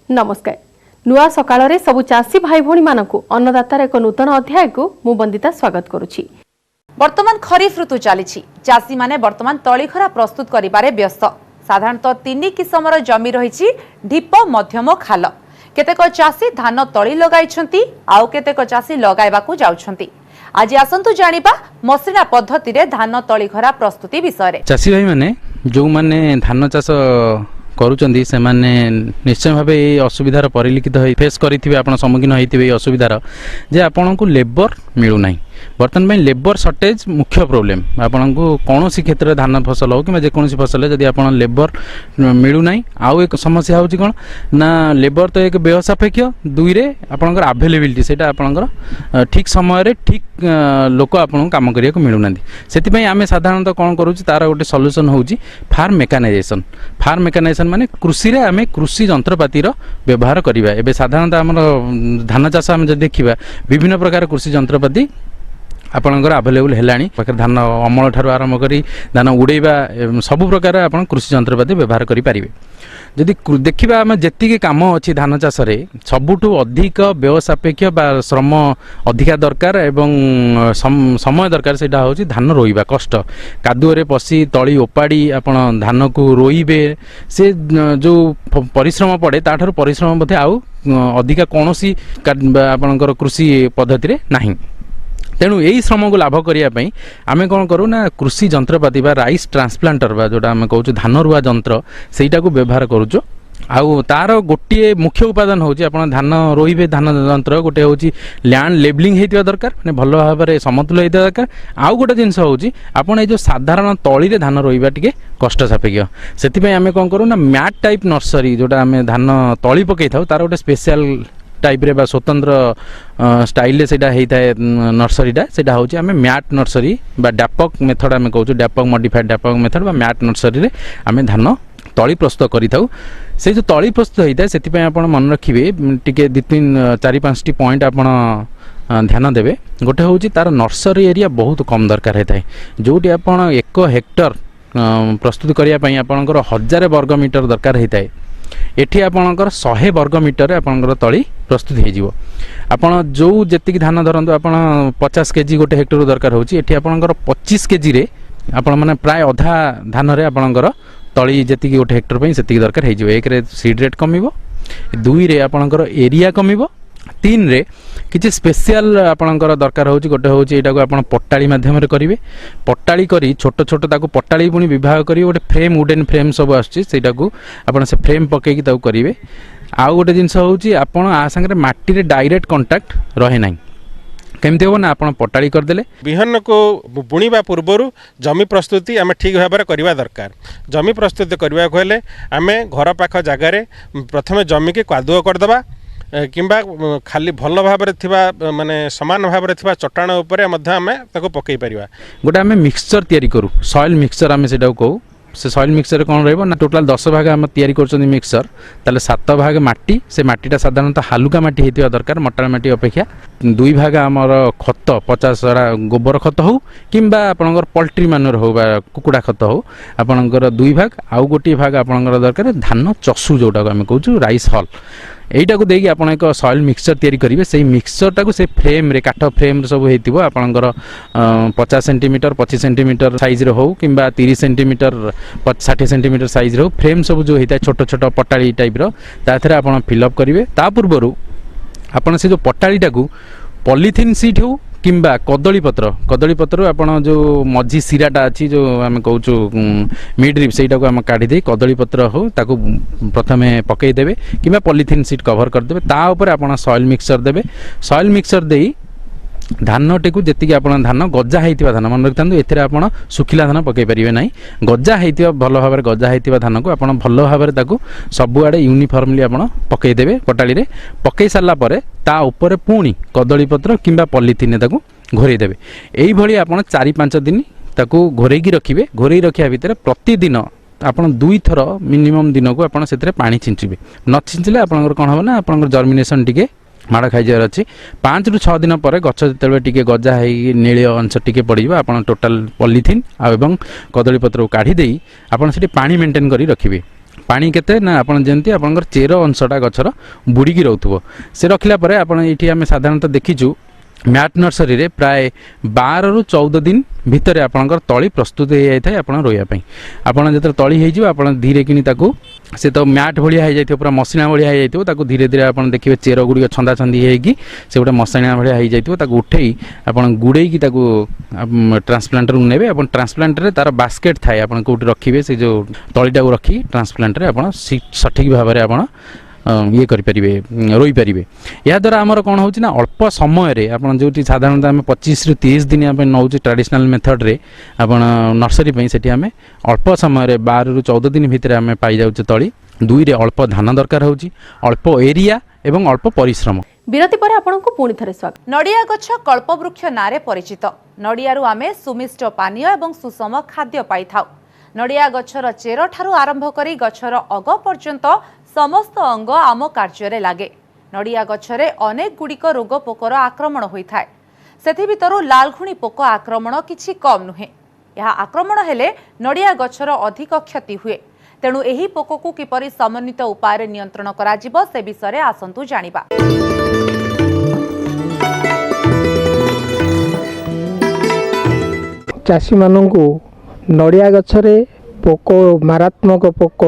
नमस्कार नुआ सकाळ सबु चाषी भाई भौणी मानकु अन्नदातार एक नूतन अध्याय को मु बंदिता स्वागत करुछि। वर्तमान खरीफ ऋतु चली चाषी माने वर्तमान तळीखरा प्रस्तुत करिबारे व्यस्त। साधारणतः 3 किसमर जमी रही ढीप मध्यम खाल। केतेक चाषी धान तळी लगाइछंती आउ केतेक चाषी लगाइबाकू जाउछंती। आज आसंतु जानिबा मसिना पद्धति रे धान तळीखरा प्रस्तुति विषय रे। चाषी भाई माने जो माने धान चाष करूचंदी से माने निश्चय भाव ये असुविधार परिलिखित फेस करिथिबे आपण सम्मुखीन होइथिबे असुविधार जे आपन को लेबर मिलू नाही। बर्तमान में लेबर सर्टेज मुख्य प्रोब्लेम। आपन को कौन सी क्षेत्र धान फसल हो कि जेकोसी फसल जदि आप लेबर मिलू ना आउ एक समस्या होची कौन ना लेबर तो एक व्यय सापेक्ष दुई रे आपनकर अवेलेबिलिटी सेटा आपनकर ठीक समय रे ठीक लोक आपन काम करिया को मिलू नांदी। सेति पई आमे साधारणतः कौन करूची तार गोटे सॉल्यूशन होची फार्म मेकानाइजेशन। फार्म मेकानाइजेशन माने कृषि रे आमे कृषि जंत्रपाती रो व्यवहार करिबा। एबे साधारणतः हमर धान चाष आमे जदि देखिबा विभिन्न प्रकार कृषि जंत्रपाती आपणकर आवेलेबल हेलाणी पाखे धान अमल ठार आरंभ करी धान उड़ेबा सबु प्रकार आपन कृषि जंत्रपाती व्यवहार करि पारिबे। जदि देखिबा आम जेतिके काम अछि धान चाष रे सबुठु अधिक व्यय सापेक्ष बा श्रम अधिका दरकार एवं समय दरकार सेटा होछि धान रोइबा कष्ट। कादुओ रे पसी तळी ओपाड़ी आपन धान को रोइबे से जो परिश्रम पड़े ताठार परिश्रम बथे आउ अधिका कोनोसी आपनकर कृषि पद्धति रे नाही। तेणु यही श्रम को लाभ करने आम कौन करूँ ना कृषि जंत्रपाती बा राइस ट्रांसप्लांटर बा जोटा आम कहूँ धान रुआ जंत्र सेटा को व्यवहार करूँ। आउ तार गोटे मुख्य उपादान होची आपण धान रोइबे धान जंत्र गोटे होची लैंड लेबलिंग हेतिबा दरकार माने भलो भाबरे समतुल हेतिबा दरकार। आउ गोटे जिंस होची आपण ए जो साधारण तळी रे धान रोइबा टिके कष्ट सापेक्ष। सेति पई आमे कोन करू ना मैट टाइप नर्सरी जोटा आमे धान तळी पकै थाउ तार गोटे स्पेशल टाइप रे बा स्वतंत्र स्टाइल से नर्सरीटा सेटा होची आमे मैट नर्सरी बा डैपक मेथड आमे कहूँ डैपक मॉडिफाइड डैपक मेथड बा मैट नर्सरी रे आमे धान तळी प्रस्तुत करि थाउ। से जो तळी प्रस्तुत होता है सेति पई आपण मन रखिबे टिके 2-3-4-5 पॉइंट आपण ध्यान देबे। गोटे होची तार नर्सरी एरिया बहुत कम दरकार होता है जोटी आपण 1 हेक्टर प्रस्तुत करिया पई आपणकर 1000 वर्ग मीटर दरकार होता है। एठी आपणकर 100 वर्ग मीटर आपणकर तळी प्रस्तुत हो जिवो। आपण जो जेतिक धान धरंतु आपण 50 केजी गोटे हेक्टर दरकार होची एठी आपणकर 25 केजी रे आपण माने प्राय आधा धान रे आपणकर तळी जेतिक गोटे हेक्टर पई सेतिक दरकार हो जिवो। 1 रे सीड रेट कमिवो, 2 रे आपणकर एरिया कमिवो, 3 रे किछि स्पेशल आपणकर दरकार होची गोटे होची एटा को आपण पट्टाळी माध्यम रे करिवे। पट्टाळी करी छोट छोट ताको पट्टाळी पुनी विभाग करी गोटे फ्रेम वुडन फ्रेम सब आछि सेटा को आपण से फ्रेम पके की ताको करिवे। आउ गोटे जिंस होची आपण आ संगे माटी रे डायरेक्ट कांटेक्ट रहे नाही। केमती हो ना आपण पट्टाळी कर देले बिहन को बुणीबा पूर्वरु जमी प्रस्तुति आमे ठीक भाबरे करबा दरकार। जमी प्रस्तुति करबा को हेले आमे घर पाख जगह रे प्रथमे जमी के कादुओ कर दबा किंबा खाली भल भाव माने समान भाव चट्टाण उपरे मध्य आमे ताको पकई परिबा। गोटे आमे मिक्सचर तयारी करू सॉइल मिक्सचर आमे सेटा कहू। से सॉइल मिक्सचर कौन रहइबो ना टोटल 10 भाग आम तैयारी करछन मिक्सचर ताले 7 भाग माटी से माटीटा साधारणतः हालुका माटी हेतिबा दरकार मटाळ माटी अपेक्षा। 2 भाग आमर खत 50 गोबर खत हो किंबा आपनकर पोल्ट्री मानर हो बा कुकुडा खत हो आपनकर 2 भाग आउ गोटी भाग आपनकर दरकार धान चसु जोटा को आमे कहू राइस हल एटा को देकी आपण एक सॉइल मिक्सचर तयारी करिवे। सेही मिक्सचर टाको से फ्रेम रे काठ फ्रेम रे सब हेतिबो आपनकर 50 सेंटीमीटर 25 सेंटीमीटर साइज रे हो किंबा 30 सेंटीमीटर 60 सेंटीमीटर साइज रे हो फ्रेम सब जो हेता छोट छोट पट्टाळी टाइप रो ताथरे आपण फिल अप करिवे। ता पूर्वरु आपण से जो पट्टाळी टाको पॉलीथिन सीट हो किंबा कदली पत्र आपण जो मझी सिराटा अच्छी जो आम कहूँ मिड रिप से काढ़ी दे कदली पत्र हो ताको प्रथमे पकई देबे किंबा पॉलीथिन सीट कवर कर देबे। ता ऊपर आपण सॉइल मिक्सचर देबे। सॉइल मिक्सचर देई धान टेकु जेतिक आपण धान गजा हेतिबा धान मन रखिथांतु एथिरे आपण सुखिला धान पकई परिबे नाही। गजा हेतिबा भलो भाबरे गजा हेतिबा धान को आपण भलो भाबरे ताकु सबु आडे यूनिफॉर्मली आपण पकई देबे। पटाली रे पकई सारला परे ता ऊपर पुणी कदली पत्र किंबा पॉलीथिन ताकु घोरै देबे। एई भली आपण 4-5 दिन ताकु घोरै की रखिबे। घोरै रखिया भितर प्रतिदिन आपण 2 थर मिनिमम दिन को आपण सेतरे पानी छिंचिबे। न छिंचिले आपनकर कोन हो ना आपनकर जर्मिनेशन टिके माड़ खाई जावर अच्छी 5 ରୁ 6 दिन पर गछ जो टे गजा है नील अंश टे पड़ आप टोटाल पॉलीथिन एवं कदली पत्र को काढ़ी आप पानी मेंटेन कर रखिए। पानी केते ना आपण जेंती आपनकर चेर अंशटा गछर बुड़ीकी रहउथबो से रखिला परे आपण एठी आमे साधारणतः देखिछु मैट नर्सरी रे प्राय 12 रु 14 दिन भितर आपनकर तली प्रस्तुत हो जाय थाय आपण रोया पई आपण जेतर तली हे जिवो आपण धीरे किनी ताकू से तो मैट भलिया हे जायथियो पूरा मसिना भलिया हे जायथियो ताकू धीरे धीरे आपण देखिबे चेर गुडी छंदा छंदी हेगी से गोटे मसिना भलिया हे जायथियो ताकू उठेई आपण गुडेई की ताकू ट्रांसप्लांटर उ नेबे आपण ट्रांसप्लांटर रे तार बास्केट थाय आपण कोठी रखिबे से जो तलीटा को रखी ट्रांसप्लांटर रे आपण सठिक भाव रे आपण ये करें रोई पारे या द्वारा आमर कौन हो अल्प समय आपड़ जो साधारणतः आम 25 रु 30 दिन आम नौ ट्रेडिशनल मेथड रे आपण नर्सरी से आम अल्प समय 12 रु 14 दिन भितर आम पाई जाऊे तली दुई रे अल्प धान दरकार होची अल्प एरिया एवं अल्प परिश्रम। विरति पर आपनको पुणी थरे स्वागत। नड़िया गछ कल्पवृक्ष नारे परिचित। नड़ियारू आमे सुमिष्ट पानीय एवं सुषम खाद्य पाई थाउ। नड़िया गछर चेर ठारू आरंभ करी गछर अग पर्यंत समस्त अंग आम कार्य लगे। नड़िया गछरे अनेक गुड़िक रोग पोकर आक्रमण होइथाय। सेथि भितरु लालघुणी पोक आक्रमण किछि कम नुहे। यह आक्रमण हेले नड़िया गछर अधिक क्षति हुए। तेणु एही पोककु किपरि समन्वित उपाय नियंत्रण कराजिबो से विषय आसंतु जानिबा। चाषी मानू नड़िया गछरे पोक मारात्मक पोक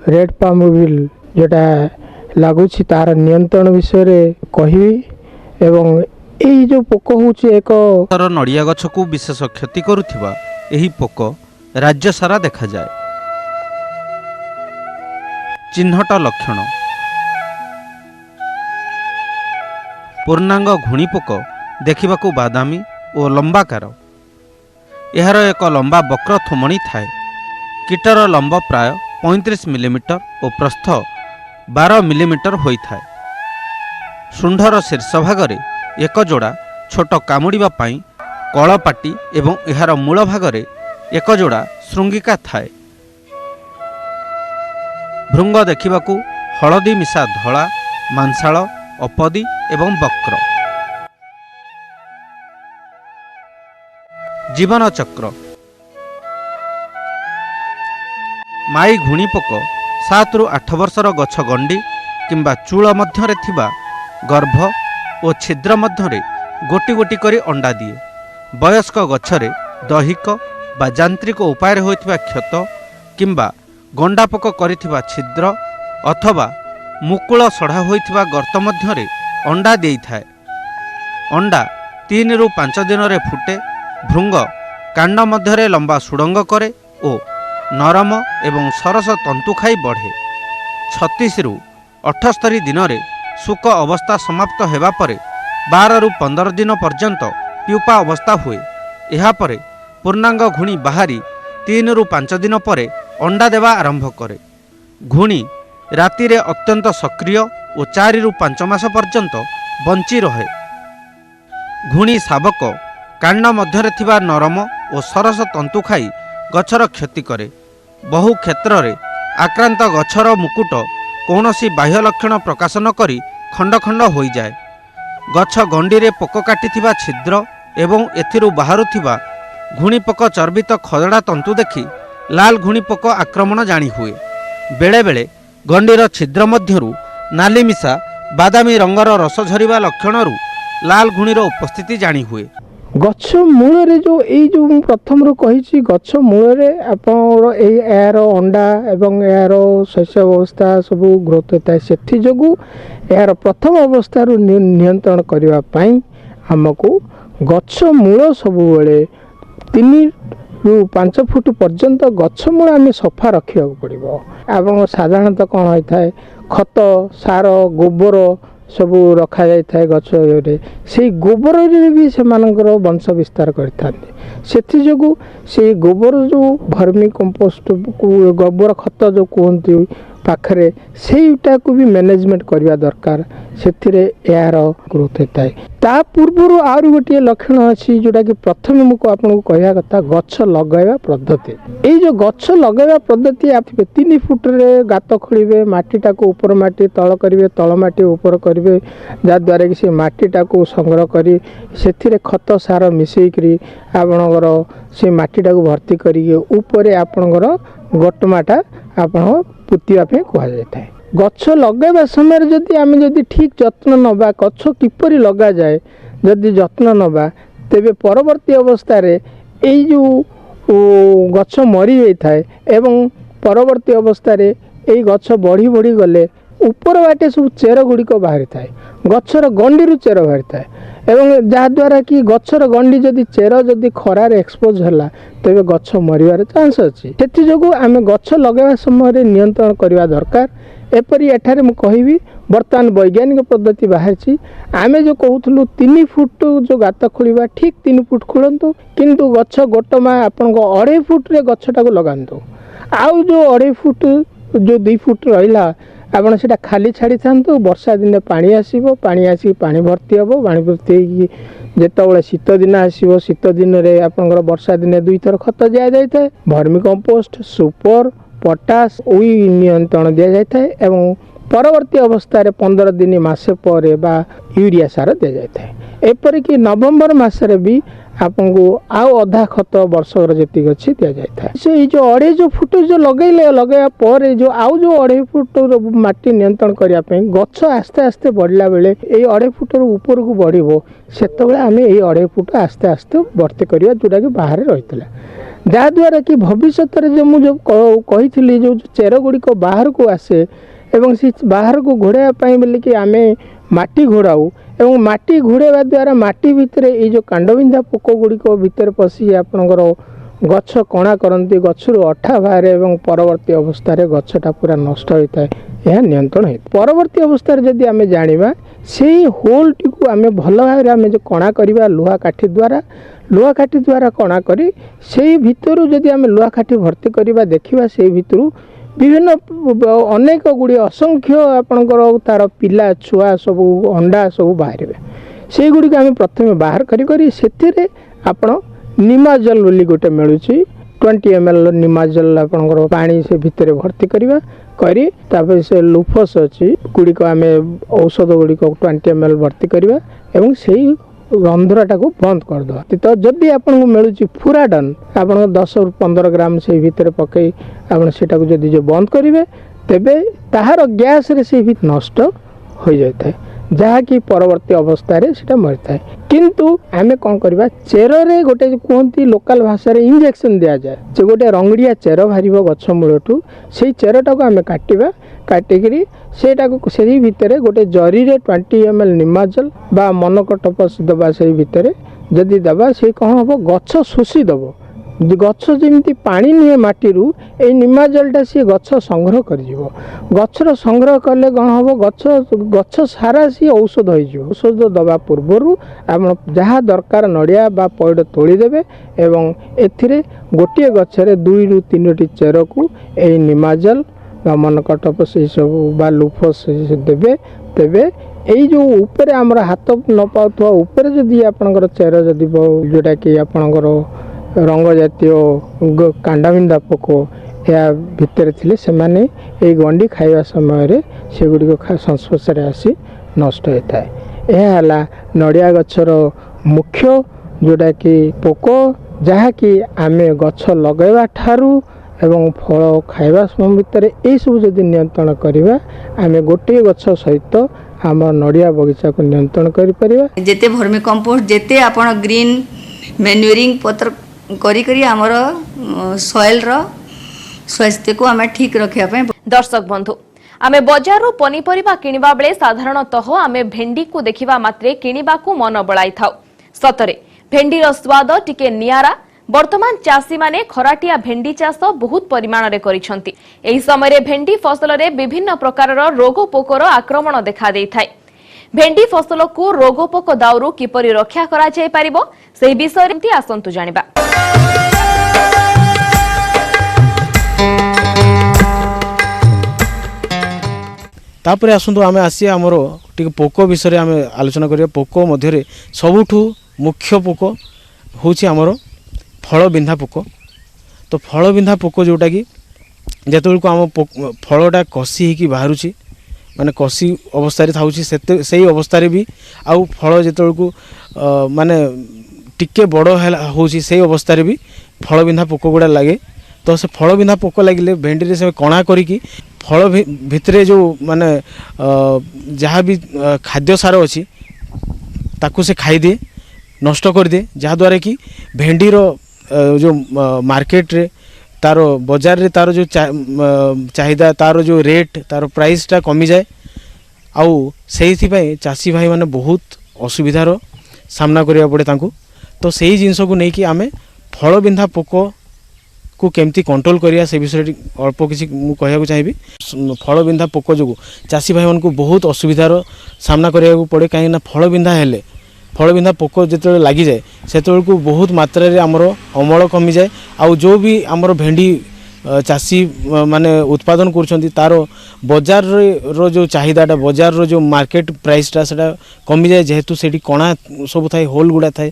रेड पामोविल जोटा लगुच तार नियंत्रण विषय कहि एवं यही जो पोक होची एक नड़िया गछ को विशेष क्षति करुथिबा एही पोक राज्य सारा देखा जाए। चिन्हट लक्षण पूर्णांग घुणी पोक देखिबाकू बादामी और लंबाकार। एहार एक लंबा वक्र थुमणी थाए। कीटर लंब प्राय 35 मिलीमीटर और प्रस्थ 12 मिलीमीटर होइथाए। शुंढर शीर्ष भागरे एक जोड़ा छोट कामुड़िबा पाई कलपाटी एवं एहार मूल भागरे एक जोड़ा श्रृंगिका थाए। भृंग देखिबाकू हलदी मिशा धला मांसाल अपदी एवं वक्र। जीवन चक्र माई घुणी पोक 7 रु 8 वर्षर गछ गंडी किंबा चूल मध्यरे थिबा गर्भ और छिद्र मध्यरे गोटी गोटी करी अंडा दिए। वयस्क गछरे दैहिक बा यांत्रिक उपाय होइथिबा क्षत किंबा गंडा पोक करिथिबा छिद्र अथवा मुकुल सढ़ा होइथिबा गर्त मध्यरे अंडा देइथाए। अंडा 3 रु 5 दिन रे फुटे। भृंग कांड मध्यरे लंबा सुड़ंग करे और नरम एवं सरस तंतु खाई बढ़े। 36 रु 78 दिन रे सुक अवस्था समाप्त हेबा परे 12 रु 15 दिन पर्यंत प्यूपा अवस्था हुए। एहा परे पूर्णांग घुणी बाहरी 3 रु 5 दिन परे अंडा देवा आरंभ करे। घुणी राति रे अत्यंत सक्रिय और 4 रु 5 मास पर्यंत बंची रहे। घुणी शावक कांड मध्यरे थिबा नरम और सरस तंतु खाई गछर क्षति करे। बहु क्षेत्र रे आक्रांत गछर मुकुट कौनसी बाह्य लक्षण प्रकाश न करी खंड खंड हो जाए। गछ गंडी रे पोक काटिथिबा छिद्र एवं एथिरु बाहरुथिबा घुणी पोक चर्बित खदड़ा तंतु देखि लाल घुणी पोक आक्रमण जानी हुए। बेले बेले गंडीर छिद्र मध्यरु नाली मिशा बादामी रंगर रस झरिबा लक्षणरू लाल घुणीर उपस्थिति जानी हुए। गछ मूल जो यही प्रथम कही गछ मूल यार अंडा एवं यार शस्य अवस्था सब ग्रोथ होता है। से जो यार प्रथम अवस्था नियंत्रण करने आमको गछ मूल सब 3 रु 5 फुट पर्यंत गछ मूल आम सफा रखा पड़ो। एवं साधारणतः कौन होता है खत सार गोबर सब रखा जाए गछ से गोबर भी से वंश विस्तार करते जो से गोबर जो भर्मी कंपोस्ट गोबर खत जो कहते पाखरे सेटा को भी मैनेजमेंट करवा दरकार। ସେଥିରେ ଏହାର ଗ୍ରୋଥ ହୋଇଥାଏ। ତା ପୂର୍ବରୁ ଆହୁରି ଗୋଟିଏ ଲକ୍ଷଣ ଅଛି ଯେଉଁଟାକି ପ୍ରଥମେ ମୁଁ ଆପଣଙ୍କୁ କହିବା କଥା ଗଛ ଲଗାଇବା ପଦ୍ଧତି। ଏଇ ଯେଉଁ ଗଛ ଲଗାଇବା ପଦ୍ଧତି 3 ଫୁଟରେ ଗାତ ଖୋଳିବେ, ମାଟିଟାକୁ ଉପର ମାଟି ତଳ କରିବେ, ତଳ ମାଟି ଉପର କରିବେ, ଯାହାଦ୍ୱାରା କି ସେ ମାଟିଟାକୁ ସଂଗ୍ରହ କରି ସେଥିରେ ଖତ ସାର ମିଶାଇକରି ଆପଣଙ୍କର ସେ ମାଟିଟାକୁ ଭର୍ତ୍ତି କରିକି ଉପରେ ଆପଣଙ୍କର ଗୋଟମାଟା ଆପଣ ପୋତିବା ପାଇଁ କୁହାଯାଇଥାଏ। ଗଛ ଲଗାଇବା ସମୟରେ ଯଦି ଠିକ୍ ଯତ୍ନ ନେବା, ଗଛ କିପରି ଲଗାଯାଏ ଯଦି ଯତ୍ନ ନେବା, ତେବେ ପରବର୍ତ୍ତୀ ଅବସ୍ଥାରେ ଏଇ ଯେଉଁ ଗଛ ମରିଯାଇଥାଏ ଏବଂ ପରବର୍ତ୍ତୀ ଅବସ୍ଥାରେ ଏଇ ଗଛ ବଢ଼ି ବଢ଼ି ଗଲେ ଉପର ବାଟେ ସବୁ ଚେର ଗୁଡ଼ିକ ବାହାରିଥାଏ, ଗଛର ଗଣ୍ଡିରୁ ଚେର ବାହାରିଥାଏ ଏବଂ ଯାହାଦ୍ୱାରା କି ଗଛର ଗଣ୍ଡି ଯଦି ଚେର ଯଦି ଖରାରେ ଏକ୍ସପୋଜ ହେଲା ତେବେ ଗଛ ମରିବାର ଚାନ୍ସ ଅଛି। ସେଥିଯୋଗୁଁ ଆମେ ଗଛ ଲଗାଇବା ସମୟରେ ନିୟନ୍ତ୍ରଣ କରିବା ଦରକାର। ଏପରି ଏଠାରେ ମୁଁ କହିବି ବର୍ତ୍ତମାନ ବୈଜ୍ଞାନିକ ପଦ୍ଧତି ବାହାରିଛି। ଆମେ ଯେଉଁ କହୁଥିଲୁ 3 ଫୁଟ ଯେଉଁ ଗାତ ଖୋଳିବା, ଠିକ୍ 3 ଫୁଟ ଖୋଳନ୍ତୁ, କିନ୍ତୁ ଗଛ ଗୋଟମା ଆପଣଙ୍କ 2.5 ଫୁଟରେ ଗଛଟାକୁ ଲଗାନ୍ତୁ। ଆଉ ଯେଉଁ 2.5 ଫୁଟ ଯେଉଁ 2 ଫୁଟ ରହିଲା ଆପଣ ସେଇଟା ଖାଲି ଛାଡ଼ିଥାନ୍ତୁ। ବର୍ଷା ଦିନେ ପାଣି ଆସିବ, ପାଣି ଆସିକି ପାଣି ଭର୍ତ୍ତି ହେବ, ପାଣି ଭର୍ତ୍ତି ହେଇକି ଯେତେବେଳେ ଶୀତ ଦିନ ଆସିବ, ଶୀତ ଦିନରେ ଆପଣଙ୍କର ବର୍ଷା ଦିନେ 2 ଥର ଖତ ଦିଆଯାଇଥାଏ, ଭର୍ମି କମ୍ପୋଷ୍ଟ, ସୁପର, ପଟାସ, ଉଇ ନିୟନ୍ତ୍ରଣ ଦିଆଯାଇଥାଏ ଏବଂ ପରବର୍ତ୍ତୀ ଅବସ୍ଥାରେ 15 ଦିନ ମାସେ ପରେ ବା ୟୁରିଆ ସାର ଦିଆଯାଇଥାଏ। ଏପରିକି ନଭେମ୍ବର ମାସରେ ବି ଆପଣଙ୍କୁ ଆଉ ଅଧା ଖତ ବର୍ଷକର ଯେତିକି ଅଛି ଦିଆଯାଇଥାଏ। ସେ ଏଇ ଯେଉଁ 2.5 ଫୁଟ ଯେଉଁ ଲଗାଇବା ପରେ ଆଉ ଯେଉଁ 2.5 ଫୁଟର ମାଟି ନିୟନ୍ତ୍ରଣ କରିବା ପାଇଁ ଗଛ ଆସ୍ତେ ଆସ୍ତେ ବଢ଼ିଲା ବେଳେ ଏଇ 2.5 ଫୁଟରୁ ଉପରକୁ ବଢ଼ିବ, ସେତେବେଳେ ଆମେ ଏଇ 2.5 ଫୁଟ ଆସ୍ତେ ଆସ୍ତେ ଭର୍ତ୍ତି କରିବା ଯେଉଁଟାକି ବାହାରେ ରହିଥିଲା। ଯାହାଦ୍ୱାରା କି ଭବିଷ୍ୟତରେ ମୁଁ ଯେଉଁ କହିଥିଲି ଯେଉଁ ଚେର ଗୁଡ଼ିକ ବାହାରକୁ ଆସେ ଏବଂ ସେ ବାହାରକୁ ଘୋଡ଼ାଇବା ପାଇଁ ବୋଲିକି ଆମେ ମାଟି ଘୋଡ଼ାଉ ଏବଂ ମାଟି ଘୋଡ଼ାଇବା ଦ୍ୱାରା ମାଟି ଭିତରେ ଏଇ ଯେଉଁ କାଣ୍ଡବିନ୍ଧା ପୋକ ଗୁଡ଼ିକ ଭିତରେ ପଶି ଆପଣଙ୍କର ଗଛ କଣା କରନ୍ତି, ଗଛରୁ ଅଠା ବାହାରେ ଏବଂ ପରବର୍ତ୍ତୀ ଅବସ୍ଥାରେ ଗଛଟା ପୁରା ନଷ୍ଟ ହୋଇଥାଏ। ଏହା ନିୟନ୍ତ୍ରଣ ହୋଇଥାଏ। ପରବର୍ତ୍ତୀ ଅବସ୍ଥାରେ ଯଦି ଆମେ ଜାଣିବା ସେଇ ହୋଲ୍ଟିକୁ ଆମେ ଭଲ ଭାବରେ ଆମେ ଯେଉଁ କଣା କରିବା ଲୁହା କାଠି ଦ୍ୱାରା କଣା କରି ସେଇ ଭିତରୁ ଯଦି ଆମେ ଲୁହା କାଠି ଭର୍ତ୍ତି କରିବା, ଦେଖିବା ସେଇ ଭିତରୁ ବିଭିନ୍ନ ଅନେକ ଗୁଡ଼ିଏ ଅସଂଖ୍ୟ ଆପଣଙ୍କର ତାର ପିଲା ଛୁଆ ସବୁ ଅଣ୍ଡା ସବୁ ବାହାରିବେ। ସେଇଗୁଡ଼ିକ ଆମେ ପ୍ରଥମେ ବାହାର କରି ସେଥିରେ ଆପଣ ନିମାଜଲ ବୋଲି ଗୋଟେ ମିଳୁଛି 20 ml ନିମାଜଲ ଆପଣଙ୍କର ପାଣି ସେ ଭିତରେ ଭର୍ତ୍ତି କରିବା କରି ତାପରେ ସେ ଲୁଫସ୍ ଅଛି ଗୁଡ଼ିକ ଆମେ ଔଷଧ ଗୁଡ଼ିକ 20 ml ଭର୍ତ୍ତି କରିବା ଏବଂ ସେଇ ରନ୍ଧ୍ରଟାକୁ ବନ୍ଦ କରିଦେବା। ତ ଯଦି ଆପଣଙ୍କୁ ମିଳୁଛି ଫୁରାଡନ୍ ଆପଣ 10ରୁ 15 ଗ୍ରାମ ସେଇ ଭିତରେ ପକାଇ ଆପଣ ସେଟାକୁ ଯଦି ବନ୍ଦ କରିବେ ତେବେ ତାହାର ଗ୍ୟାସରେ ସେ ନଷ୍ଟ ହୋଇଯାଇଥାଏ, ଯାହାକି ପରବର୍ତ୍ତୀ ଅବସ୍ଥାରେ ସେଟା ମରିଥାଏ। କିନ୍ତୁ ଆମେ କ'ଣ କରିବା, ଚେରରେ ଗୋଟେ କୁହନ୍ତି ଲୋକାଲ ଭାଷାରେ ଇଞ୍ଜେକ୍ସନ୍ ଦିଆଯାଏ। ସେ ଗୋଟେ ରଙ୍ଗଡ଼ିଆ ଚେର ବାହାରିବ ଗଛ ମୂଳଠୁ, ସେଇ ଚେରଟାକୁ ଆମେ କାଟିକିରି ସେଇଟାକୁ ସେଇ ଭିତରେ ଗୋଟେ ଜରିରେ 20 ml ନିମାଜଲ ବା ମନୋକଟୋପସ୍ ଦେବା। ସେଇ ଭିତରେ ଯଦି ଦେବା ସେ କ'ଣ ହେବ, ଗଛ ଶୋଷି ଦେବ। ଗଛ ଯେମିତି ପାଣି ନିଏ ମାଟିରୁ, ଏଇ ନିମାଜଲଟା ସିଏ ଗଛ ସଂଗ୍ରହ କରିଯିବ। ଗଛର ସଂଗ୍ରହ କଲେ କ'ଣ ହେବ, ଗଛ ସାରା ସିଏ ଔଷଧ ହୋଇଯିବ। ଔଷଧ ଦେବା ପୂର୍ବରୁ ଆପଣ ଯାହା ଦରକାର ନଡ଼ିଆ ବା ପଇଡ଼ ତୋଳିଦେବେ ଏବଂ ଏଥିରେ ଗୋଟିଏ ଗଛରେ 2ରୁ 3ଟି ଚେରକୁ ଏଇ ନିମାଜଲ ବା ମନୋକଟୋପସ୍ ଏସବୁ ବା ଲୁଫସ୍ ଦେବେ। ତେବେ ଏଇ ଯେଉଁ ଉପରେ ଆମର ହାତ ନ ପାଉଥିବା ଉପରେ ଯଦି ଆପଣଙ୍କର ଚେର ଯଦି ଯେଉଁଟାକି ଆପଣଙ୍କର ରଙ୍ଗ ଜାତୀୟ କାଣ୍ଡବିନ୍ଧା ପୋକ ଏହା ଭିତରେ ଥିଲେ ସେମାନେ ଏଇ ଗଣ୍ଡି ଖାଇବା ସମୟରେ ସେଗୁଡ଼ିକ ସଂସ୍ପର୍ଶରେ ଆସି ନଷ୍ଟ ହୋଇଥାଏ। ଏହା ହେଲା ନଡ଼ିଆ ଗଛର ମୁଖ୍ୟ ଯେଉଁଟାକି ପୋକ, ଯାହାକି ଆମେ ଗଛ ଲଗାଇବା ଠାରୁ ଏବଂ ଫଳ ଖାଇବା ସମୟ ଭିତରେ ଏଇସବୁ ଯଦି ନିୟନ୍ତ୍ରଣ କରିବା, ଆମେ ଗୋଟିଏ ଗଛ ସହିତ ଆମ ନଡ଼ିଆ ବଗିଚାକୁ ନିୟନ୍ତ୍ରଣ କରିପାରିବା। ଯେତେ ଭର୍ମି କମ୍ପୋଷ୍ଟ ଯେତେ ଆପଣ ଗ୍ରୀନ୍ ମ୍ୟାନ୍ୟୁରିଂ ପତ୍ର କରି ଆମର ସଏଲ୍ର ସ୍ୱାସ୍ଥ୍ୟକୁ ଆମେ ଠିକ୍ ରଖିବା ପାଇଁ। दर्शक बंधु आमे बजारु पनीपरिबा किनिबा बेले साधारणतः आमे भेंडी को देखिबा मात्रे किनिबाकू मन बळाई थाउ। सतरे भेंडीर स्वाद टिके नियारा। वर्तमान चाषी माने खराटिया भेंडी चाष बहुत परिमाण रे करिसंती। एही समय रे भेंडी फसल रे विभिन्न प्रकारर रोग पोकर आक्रमण देखा देइथाय। भेंडी फसल को रोग पोक दाउरु किपरि रक्षा करा जाय परिबो सेही विषय रे आसंतु जानिबा। तापर आसतु आम आसी आमर टी पोक विषय आम आलोचना करिया। पोक मध्य सबुठु मुख्य पोक हूँ आमर फल बिंधा पोक। तो फल बिंधा पोक जोटा कि जेतबेलको आम फलटा कसी होकि बाहर माने कसी अवस्था से अवस्था भी आउ फल जेतबेलको माने टिके बड़ होची से अवस्था भी फल बिंधा पोक गुड़ा लगे। तो से फल बिंधा पोक लगे भेंडी से कणा करिकी फल भितरे जो माने जहाँ भी खाद्य सार अच्छी ताकू से खाई दिए नष्ट कर दिए, जहाँद्वारा कि भेंडीर जो मार्केट रे तार बजार रे तार जो चाहिदा तार जो रेट तार प्राइसटा कमी जाए। आउ से चाषी भाई माने बहुत असुविधार सामना करिया पड़े तांकू। तो सही जिनस को लेकिन आम फल बिंधा पोक को केमती कंट्रोल करिया से विषय अल्प किसी कहूँ चाहिए। फल बिंधा पोक जो चाषी भाई मानक बहुत असुविधार सामना करिया पड़े, कहीं फल बिंधा हेले फल बिंधा पोक जो लगी जाए से को बहुत मात्रा रे आमर अमल कमी जाए। आउ जो भी आमर भेंडी चाषी माने उत्पादन कर तार बजार रो जो चाहिदाटा बजार रो जो मार्केट प्राइसटा से कमी जाए, जेहेतु से कणा सब थाए होल गुड़ा थाए।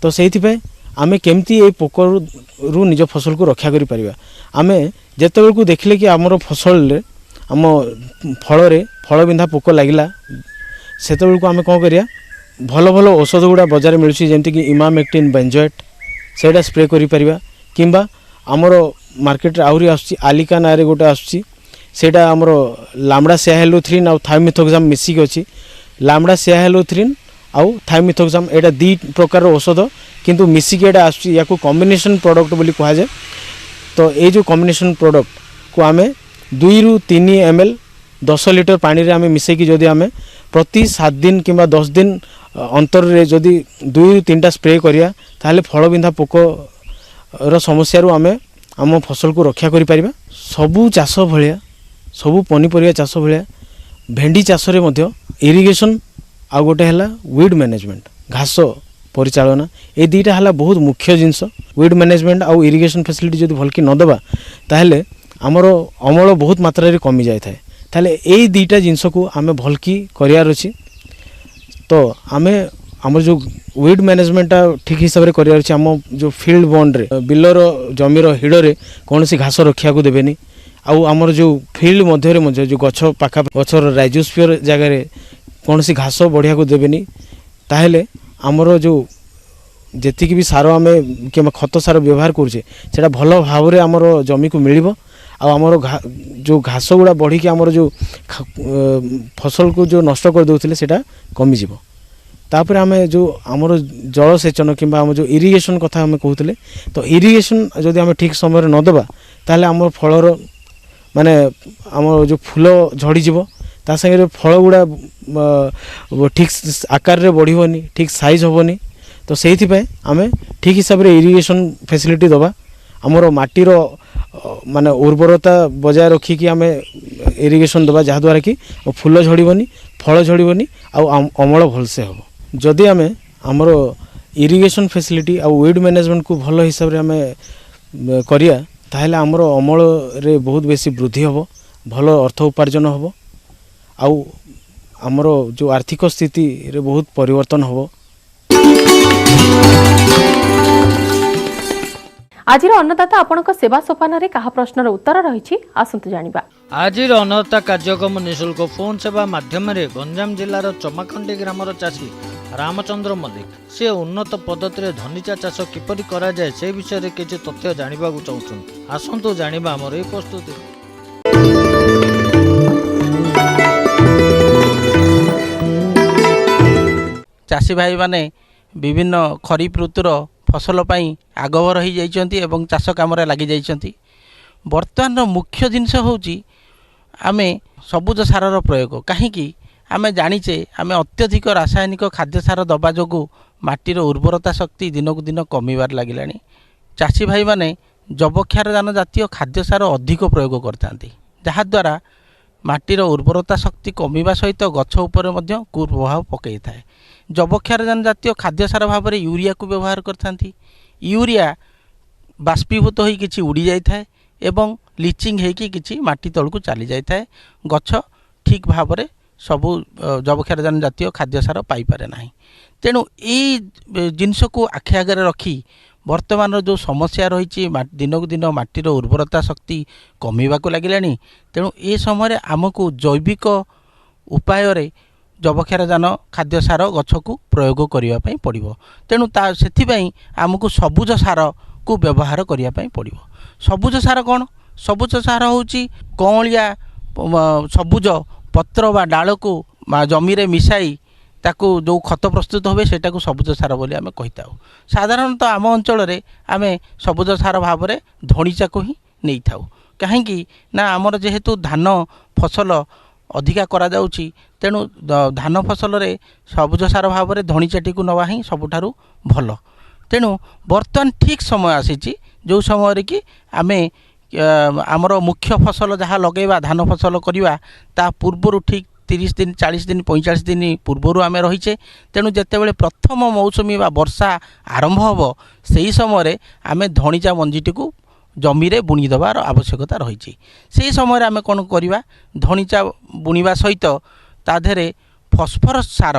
तो से आमे केमती ये पोक रु निज फसल को रक्षा करि परिबा। आमे जेतेबेल को देखले कि आमर फसल रे आम फल रे फल बिंधा पोक लागिला सेतेबेल को आमे कोन करिया भल भल औषध गुड़ा बजार मिलुछि जेमति कि इमामेक्टिन बेंजोएट सेटा स्प्रे करि परिबा। किंबा आमर मार्केट रे आउरी आछि आलिका नारे गोटे आछि सेटा आमर लामडा सियाहेलोथ्रिन आ थाइमिथोक्साम मिसिक अछि। लामडा सियाहेलोथ्रिन आउ थाइमिथोक्साम एटा दी प्रकार औषध किंतु मिसिक एटा आछि याको कॉम्बिनेशन प्रोडक्ट बोली कहा जाए। तो ये जो कॉम्बिनेशन प्रोडक्ट को आमे 2 रु 3 ml 10 लिटर पानी रे आमे मिसेकी जदि आमे प्रति 7 दिन किंबा 10 दिन अंतर रे जदि 2 रु 3टा स्प्रे करिया ताहले फल बिंधा पोक रो समस्या रु आमे आम फसल को रक्षा करि परिबा। सबु चाष भलिया सबु पनीपरिया चाष भलिया भेंडी चाष रे मध्य इरिगेशन आ गोटे हला वीड मैनेजमेंट घास परिचालना ए दुईटा हला बहुत मुख्य जिनस। वीड मैनेजमेंट आउ इरिगेशन फैसिलिटी जदि भलकी न देबा ताहले आमर अमल बहुत मात्रा रे कमी जाय थाए। ताहले ए दुईटा जिनस को आमे भलकी करियार अछि। तो आमे आमर जो वीड मैनेजमेंट ठीक हिसाब से करियार अछि। आम जो फील्ड बॉन्ड रे बिलर जमीर हिड़ रे कोनोसी घास रखिया को देबेनी। आउ आमर जो फील्ड मध्य रे जो गछ पाखा गछर राइजोस्फियर जगह रे कोनोसी घास बढ़िया को देबेनी। ताहले आमर जो जेतिक भी सार आम कि खत सार व्यवहार करुचे सेटा भल भाव रे आमर जमी को मिलिबो। आमर जो घास गुड़ा बढ़ी कि आमर जो फसल को जो नष्ट कर दउथिले सेटा कमी जिवो। तापर आमे जो आमर जलसेचन कि आम जो इरिगेशन कथा आम कहते तो इरिगेशन जदि आम ठीक समय न देबा ताहले आमर फलर माने आम जो फूल झड़ी जीवो ता संगे फल गुड़ा ठीक आकार रे बढ़िबनी ठीक साइज होबनी। तो सेहि पे आमे ठीक हिसाब रे इरिगेशन फैसिलिटी दबा आमर माटीर माने उर्वरता बजाय रखी कि आमे इरिगेशन दबा जहाँ द्वारा कि फूल झड़बनी फल झड़बनी आ अमल भलसे हम। जदि आमे आमर इरिगेशन फैसिलिटी आ वीड मैनेजमेंट को भल हिसाब रे आमे करिया ताहले आमर अमल रे बहुत बेसी वृद्धि हम, भल अर्थ उपार्जन हम, आउ आमर जो आर्थिक स्थिति रे बहुत परिवर्तन हम। आज अन्नदाता आपणक सेवा सोपान रे कहा प्रश्नर उत्तर रही आसतु जानिबा। आज अन्नदाता कार्यक्रम निःशुल्क फोन सेवा माध्यम गंजाम जिलार चमाखंडी ग्रामर चाषी रामचंद्र मल्लिक से उन्नत पद्धति धनिचा चाष किपरि करा जाय से विषय रे किछि तथ्य जानिबा को चाहूछन। आसतु जानिबा हमर ए प्रस्तुति। चाषी भाई माने विभिन्न खरीफ ऋतुर फसल पाई आगभर हो जाइछन्ति एवं चाष काम लगी जाइछन्ति। वर्तमान मुख्य जिनस होउची आमे सबुज सारर प्रयोग कहीं आमे जानिचे आमे अत्यधिक रासायनिक खाद्य सार दबा जोगु माटीर उर्वरता शक्ति दिनकु दिन कमिबार लागिलानी। चाषी भाई माने जबक्षारजान जातीय खाद्य सार अधिक प्रयोग करथांती जहा द्वारा माटीर उर्वरता शक्ति कमिबा सहित गछ उपरे मध्य कुप्रभाव पकई थाए। जबक्षारजान जातीय खाद्य सार भाव में यूरिया को व्यवहार करथांती। यूरिया बाष्पीभूत होई किछि उड़ी जाय थाए एवं लिचिंग हेकि किछि माटी तळकु चली जाय थाए। गछ ଠିକ୍ ଭାବରେ ସବୁ ଯବକ୍ଷାରଜାନ ଜାତୀୟ ଖାଦ୍ୟ ସାର ପାଇପାରେ ନାହିଁ। ତେଣୁ ଏଇ ଜିନିଷକୁ ଆଖି ଆଗରେ ରଖି ବର୍ତ୍ତମାନର ଯେଉଁ ସମସ୍ୟା ରହିଛି ଦିନକୁ ଦିନ ମାଟିର ଉର୍ବରତା ଶକ୍ତି କମିବାକୁ ଲାଗିଲାଣି। ତେଣୁ ଏ ସମୟରେ ଆମକୁ ଜୈବିକ ଉପାୟରେ ଯବକ୍ଷାରଜାନ ଖାଦ୍ୟ ସାର ଗଛକୁ ପ୍ରୟୋଗ କରିବା ପାଇଁ ପଡ଼ିବ। ତେଣୁ ସେଥିପାଇଁ ଆମକୁ ସବୁଜ ସାରକୁ ବ୍ୟବହାର କରିବା ପାଇଁ ପଡ଼ିବ। ସବୁଜ ସାର କ'ଣ? ସବୁଜ ସାର ହେଉଛି କଅଁଳିଆ ସବୁଜ ପତ୍ର ବା ଡାଳକୁ ଜମିରେ ମିଶାଇ ତାକୁ ଯେଉଁ ଖତ ପ୍ରସ୍ତୁତ ହୁଏ ସେଟାକୁ ସବୁଜ ସାର ବୋଲି ଆମେ କହିଥାଉ। ସାଧାରଣତଃ ଆମ ଅଞ୍ଚଳରେ ଆମେ ସବୁଜ ସାର ଭାବରେ ଧଣିଚାକୁ ହିଁ ନେଇଥାଉ। କାହିଁକି ନା ଆମର ଯେହେତୁ ଧାନ ଫସଲ ଅଧିକା କରାଯାଉଛି, ତେଣୁ ଧାନ ଫସଲରେ ସବୁଜ ସାର ଭାବରେ ଧଣିଚାଟିକୁ ନେବା ହିଁ ସବୁଠାରୁ ଭଲ। ତେଣୁ ବର୍ତ୍ତମାନ ଠିକ୍ ସମୟ ଆସିଛି ଯେଉଁ ସମୟରେ କି ଆମେ ଆମର ମୁଖ୍ୟ ଫସଲ ଯାହା ଲଗାଇବା ଧାନ ଫସଲ କରିବା ତା ପୂର୍ବରୁ ଠିକ୍ 30 ଦିନ 40 ଦିନ 45 ଦିନ ପୂର୍ବରୁ ଆମେ ରହିଛେ। ତେଣୁ ଯେତେବେଳେ ପ୍ରଥମ ମୌସୁମୀ ବା ବର୍ଷା ଆରମ୍ଭ ହେବ ସେହି ସମୟରେ ଆମେ ଧଣିଚା ମଞ୍ଜିଟିକୁ ଜମିରେ ବୁଣି ଦେବାର ଆବଶ୍ୟକତା ରହିଛି। ସେହି ସମୟରେ ଆମେ କ'ଣ କରିବା, ଧଣିଚା ବୁଣିବା ସହିତ ତା ଦେହରେ ଫସ୍ଫରସ୍ ସାର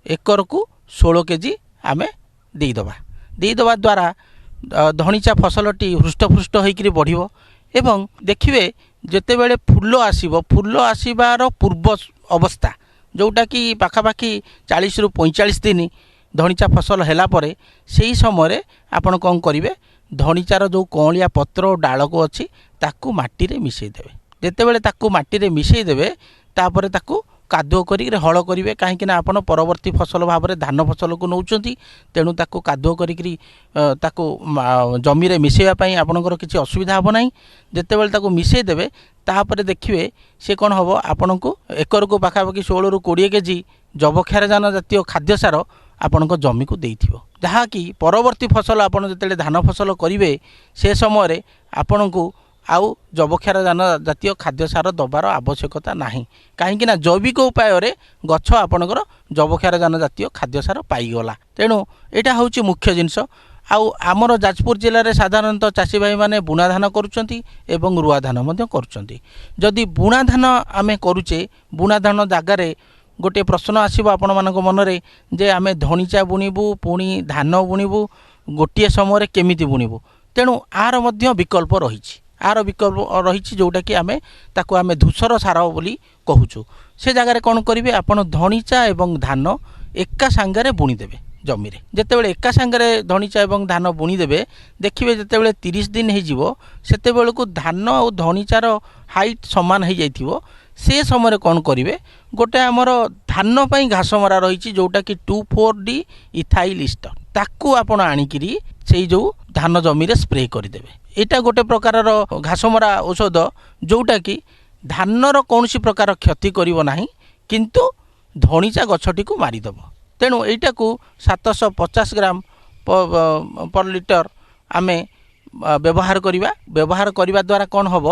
ଏକରକୁ 16 କେଜି ଆମେ ଦେଇଦେବା ଦ୍ୱାରା ଧଣିଚା ଫସଲଟି ହୃଷ୍ଟପୃଷ୍ଟ ହୋଇକରି ବଢ଼ିବ। ଏବଂ ଦେଖିବେ ଯେତେବେଳେ ଫୁଲ ଆସିବ, ଫୁଲ ଆସିବାର ପୂର୍ବ ଅବସ୍ଥା ଯେଉଁଟାକି ପାଖାପାଖି 40ରୁ 45 ଦିନ ଧଣିଚା ଫସଲ ହେଲା ପରେ ସେହି ସମୟରେ ଆପଣ କ'ଣ କରିବେ, ଧଣିଚାର ଯେଉଁ କଅଁଳିଆ ପତ୍ର ଓ ଡାଳକୁ ଅଛି ତାକୁ ମାଟିରେ ମିଶାଇ ଦେବେ। ଯେତେବେଳେ ତାକୁ ମାଟିରେ ମିଶାଇ ଦେବେ ତାପରେ ତାକୁ କାଦୁଅ କରିକି ହଳ କରିବେ। କାହିଁକିନା ଆପଣ ପରବର୍ତ୍ତୀ ଫସଲ ଭାବରେ ଧାନ ଫସଲକୁ ନେଉଛନ୍ତି, ତେଣୁ ତାକୁ କାଦୁଅ କରିକି ତାକୁ ଜମିରେ ମିଶାଇବା ପାଇଁ ଆପଣଙ୍କର କିଛି ଅସୁବିଧା ହେବ ନାହିଁ। ଯେତେବେଳେ ତାକୁ ମିଶାଇ ଦେବେ ତାପରେ ଦେଖିବେ ସେ କ'ଣ ହେବ, ଆପଣଙ୍କୁ ଏକରକୁ ପାଖାପାଖି 16ରୁ 20 କେଜି ଯବକ୍ଷାରଜାନ ଜାତୀୟ ଖାଦ୍ୟ ସାର ଆପଣଙ୍କ ଜମିକୁ ଦେଇଥିବ। ଯାହାକି ପରବର୍ତ୍ତୀ ଫସଲ ଆପଣ ଯେତେବେଳେ ଧାନ ଫସଲ କରିବେ ସେ ସମୟରେ ଆପଣଙ୍କୁ ଆଉ ଯବକ୍ଷାରଜାନ ଜାତୀୟ ଖାଦ୍ୟ ସାର ଦେବାର ଆବଶ୍ୟକତା ନାହିଁ। କାହିଁକିନା ଜୈବିକ ଉପାୟରେ ଗଛ ଆପଣଙ୍କର ଯବକ୍ଷାରଜାନ ଜାତୀୟ ଖାଦ୍ୟ ସାର ପାଇଗଲା। ତେଣୁ ଏଇଟା ହେଉଛି ମୁଖ୍ୟ ଜିନିଷ। ଆଉ ଆମର ଯାଜପୁର ଜିଲ୍ଲାରେ ସାଧାରଣତଃ ଚାଷୀ ଭାଇମାନେ ବୁଣା ଧାନ କରୁଛନ୍ତି ଏବଂ ରୁଆ ଧାନ ମଧ୍ୟ କରୁଛନ୍ତି। ଯଦି ବୁଣା ଧାନ ଆମେ କରୁଛେ, ବୁଣା ଧାନ ଜାଗାରେ ଗୋଟିଏ ପ୍ରଶ୍ନ ଆସିବ ଆପଣମାନଙ୍କ ମନରେ ଯେ ଆମେ ଧଣିଚା ବୁଣିବୁ ପୁଣି ଧାନ ବୁଣିବୁ, ଗୋଟିଏ ସମୟରେ କେମିତି ବୁଣିବୁ? ତେଣୁ ଆର ମଧ୍ୟ ବିକଳ୍ପ ରହିଛି। ଯେଉଁଟାକି ତାକୁ ଆମେ ଧୂସର ସାର ବୋଲି କହୁଛୁ। ସେ ଜାଗାରେ କ'ଣ କରିବେ, ଆପଣ ଧଣିଚା ଏବଂ ଧାନ ଏକା ସାଙ୍ଗରେ ବୁଣିଦେବେ ଜମିରେ। ଯେତେବେଳେ ଏକା ସାଙ୍ଗରେ ଧଣିଚା ଏବଂ ଧାନ ବୁଣିଦେବେ, ଦେଖିବେ ଯେତେବେଳେ 30 ଦିନ ହେଇଯିବ ସେତେବେଳକୁ ଧାନ ଆଉ ଧଣିଚାର ହାଇଟ୍ ସମାନ ହେଇଯାଇଥିବ। ସେ ସମୟରେ କ'ଣ କରିବେ, ଗୋଟେ ଆମର ଧାନ ପାଇଁ ଘାସ ମରା ରହିଛି ଯେଉଁଟାକି 2,4-D ଇଥାଇଲ୍ ଇଷ୍ଟର, ତାକୁ ଆପଣ ଆଣିକିରି ସେଇ ଯେଉଁ ଧାନ ଜମିରେ ସ୍ପ୍ରେ କରିଦେବେ। ଏଇଟା ଗୋଟେ ପ୍ରକାରର ଘାସମରା ଔଷଧ ଯେଉଁଟାକି ଧାନର କୌଣସି ପ୍ରକାର କ୍ଷତି କରିବ ନାହିଁ, କିନ୍ତୁ ଧଣିଚା ଗଛଟିକୁ ମାରିଦେବ। ତେଣୁ ଏଇଟାକୁ 750 ଗ୍ରାମ ପର ଲିଟର ଆମେ ବ୍ୟବହାର କରିବା। ବ୍ୟବହାର କରିବା ଦ୍ୱାରା କ'ଣ ହେବ,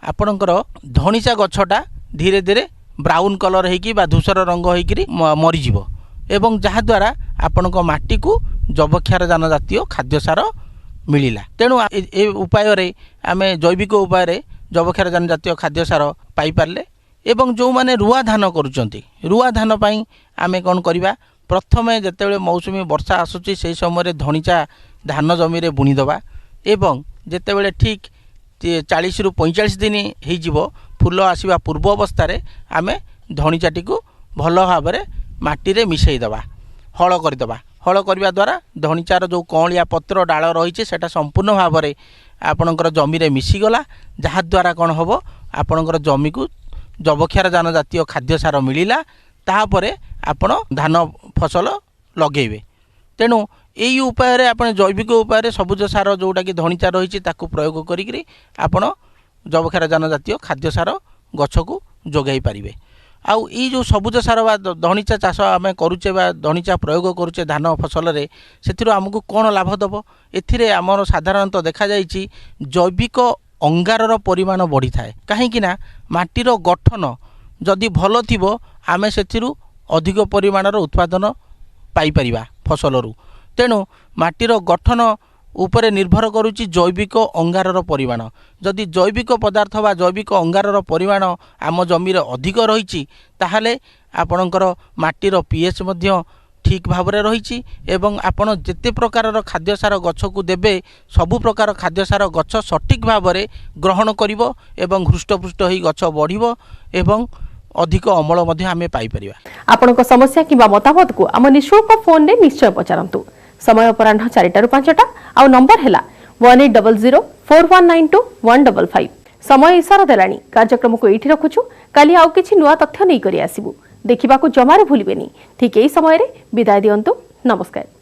ଆପଣଙ୍କର ଧଣିଚା ଗଛଟା ଧୀରେ ଧୀରେ ବ୍ରାଉନ୍ କଲର୍ ହେଇକି ବା ଧୂସର ରଙ୍ଗ ହେଇକିରି ମରିଯିବ ଏବଂ ଯାହାଦ୍ୱାରା ଆପଣଙ୍କ ମାଟିକୁ ଯବକ୍ଷାରଜାନ ଜାତୀୟ ଖାଦ୍ୟ ସାର ମିଳିଲା। ତେଣୁ ଏ ଉପାୟରେ ଆମେ ଜୈବିକ ଉପାୟରେ ଯବକ୍ଷାରଜାନ ଜାତୀୟ ଖାଦ୍ୟ ସାର ପାଇପାରିଲେ। ଏବଂ ଯେଉଁମାନେ ରୁଆ ଧାନ କରୁଛନ୍ତି, ରୁଆ ଧାନ ପାଇଁ ଆମେ କ'ଣ କରିବା, ପ୍ରଥମେ ଯେତେବେଳେ ମୌସୁମୀ ବର୍ଷା ଆସୁଛି ସେହି ସମୟରେ ଧଣିଚା ଧାନ ଜମିରେ ବୁଣିଦେବା ଏବଂ ଯେତେବେଳେ ଠିକ୍ 40ରୁ 45 ଦିନ ହେଇଯିବ, ଫୁଲ ଆସିବା ପୂର୍ବ ଅବସ୍ଥାରେ ଆମେ ଧଣିଚାଟିକୁ ଭଲ ଭାବରେ ମାଟିରେ ମିଶାଇ ଦେବା, ହଳ କରିଦେବା। ହଳ କରିବା ଦ୍ୱାରା ଧଣିଚାର ଯେଉଁ କଅଁଳିଆ ପତ୍ର ଡାଳ ରହିଛି ସେଟା ସମ୍ପୂର୍ଣ୍ଣ ଭାବରେ ଆପଣଙ୍କର ଜମିରେ ମିଶିଗଲା। ଯାହାଦ୍ୱାରା କ'ଣ ହେବ, ଆପଣଙ୍କର ଜମିକୁ ଯବକ୍ଷାରଜାନ ଜାତୀୟ ଖାଦ୍ୟ ସାର ମିଳିଲା। ତାପରେ ଆପଣ ଧାନ ଫସଲ ଲଗାଇବେ। ତେଣୁ ଏହି ଉପାୟରେ ଆପଣ ଜୈବିକ ଉପାୟରେ ସବୁଜ ସାର ଯେଉଁଟାକି ଧଣିଚା ରହିଛି ତାକୁ ପ୍ରୟୋଗ କରିକିରି ଆପଣ ଯବକ୍ଷାରଜାନ ଜାତୀୟ ଖାଦ୍ୟ ସାର ଗଛକୁ ଯୋଗାଇ ପାରିବେ। ଆଉ ଏଇ ଯେଉଁ ସବୁଜ ସାର ବା ଧଣିଚା ଚାଷ ଆମେ କରୁଛେ ବା ଧଣିଚା ପ୍ରୟୋଗ କରୁଛେ ଧାନ ଫସଲରେ, ସେଥିରୁ ଆମକୁ କ'ଣ ଲାଭ ଦେବ? ଏଥିରେ ଆମର ସାଧାରଣତଃ ଦେଖାଯାଇଛି ଜୈବିକ ଅଙ୍ଗାରର ପରିମାଣ ବଢ଼ିଥାଏ। କାହିଁକିନା ମାଟିର ଗଠନ ଯଦି ଭଲ ଥିବ ଆମେ ସେଥିରୁ ଅଧିକ ପରିମାଣର ଉତ୍ପାଦନ ପାଇପାରିବା ଫସଲରୁ। ତେଣୁ ମାଟିର ଗଠନ ଉପରେ ନିର୍ଭର କରୁଛି ଜୈବିକ ଅଙ୍ଗାରର ପରିମାଣ। ଯଦି ଜୈବିକ ପଦାର୍ଥ ବା ଜୈବିକ ଅଙ୍ଗାରର ପରିମାଣ ଆମ ଜମିରେ ଅଧିକ ରହିଛି ତାହେଲେ ଆପଣଙ୍କର ମାଟିର pH ମଧ୍ୟ ଠିକ୍ ଭାବରେ ରହିଛି ଏବଂ ଆପଣ ଯେତେ ପ୍ରକାରର ଖାଦ୍ୟ ସାର ଗଛକୁ ଦେବେ ସବୁ ପ୍ରକାର ଖାଦ୍ୟ ସାର ଗଛ ସଠିକ୍ ଭାବରେ ଗ୍ରହଣ କରିବ ଏବଂ ହୃଷ୍ଟପୃଷ୍ଟ ହୋଇ ଗଛ ବଢ଼ିବ ଏବଂ ଅଧିକ ଅମଳ ମଧ୍ୟ ଆମେ ପାଇପାରିବା। ଆପଣଙ୍କ ସମସ୍ୟା किंबा मतामत को आम निःशुल्क फोन रे निश्चय पचारंतु। समय अपराह्न 4टा ରୁ 5टा आउ नंबर हैला 18004192 समय इशारा देलानी। कार्यक्रम को एठी रखुछु। काली आउ किछि नुवा तथ्य नै करी आसीबु। देखिबा को जमारे भूलिबेनी। ठीक एई समय रे विदाय दियंतु। नमस्कार।